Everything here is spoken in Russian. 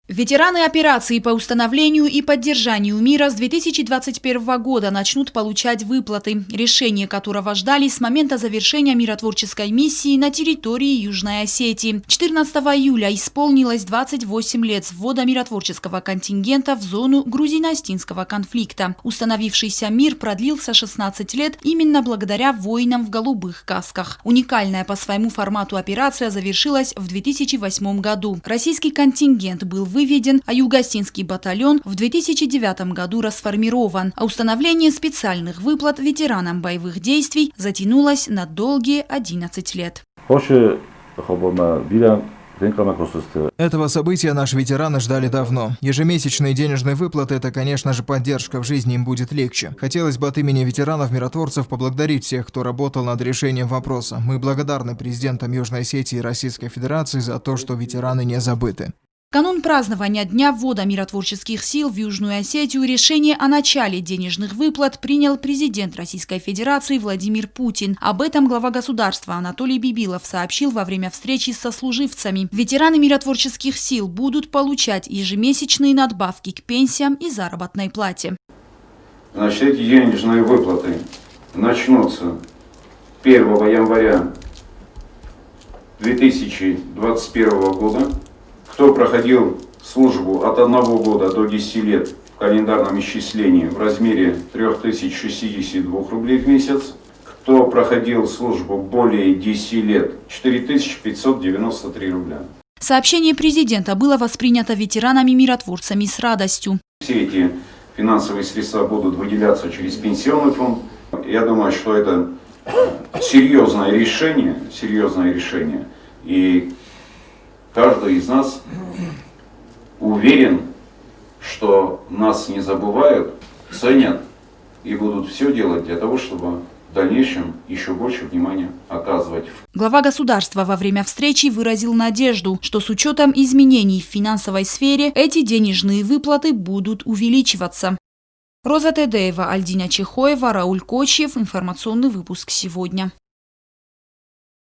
Ветераны операции по установлению и поддержанию мира с 2021 года начнут получать выплаты, решение которого ждали с момента завершения миротворческой миссии на территории Южной Осетии. 14 июля исполнилось 28 лет с ввода миротворческого контингента в зону грузино-остинского конфликта. Установившийся мир продлился 16 лет именно благодаря воинам в голубых касках. Уникальная по своему формату операция завершилась в 2008 году. Российский контингент был выведен, а Юго-Осетинский батальон в 2009 году расформирован, а установление специальных выплат ветеранам боевых действий затянулось на долгие 11 лет. Этого события наши ветераны ждали давно. Ежемесячные денежные выплаты – это, конечно же, поддержка, в жизни им будет легче. Хотелось бы от имени ветеранов-миротворцев поблагодарить всех, кто работал над решением вопроса. Мы благодарны президентам Южной Осетии и Российской Федерации за то, что ветераны не забыты. В канун празднования Дня ввода миротворческих сил в Южную Осетию решение о начале денежных выплат принял президент Российской Федерации Владимир Путин. Об этом глава государства Анатолий Бибилов сообщил во время встречи с сослуживцами. Ветераны миротворческих сил будут получать ежемесячные надбавки к пенсиям и заработной плате. Значит, эти денежные выплаты начнутся 1 января 2021 года. Кто проходил службу от 1 года до 10 лет в календарном исчислении в размере 3062 рублей в месяц. Кто проходил службу более 10 лет, 4593 рубля. Сообщение президента было воспринято ветеранами-миротворцами с радостью. Все эти финансовые средства будут выделяться через пенсионный фонд. Я думаю, что это серьезное решение. И каждый из нас уверен, что нас не забывают, ценят и будут все делать для того, чтобы в дальнейшем еще больше внимания оказывать. Глава государства во время встречи выразил надежду, что с учетом изменений в финансовой сфере эти денежные выплаты будут увеличиваться. Роза Тедеева, Альдина Чехоева, Рауль Кочев. Информационный выпуск сегодня.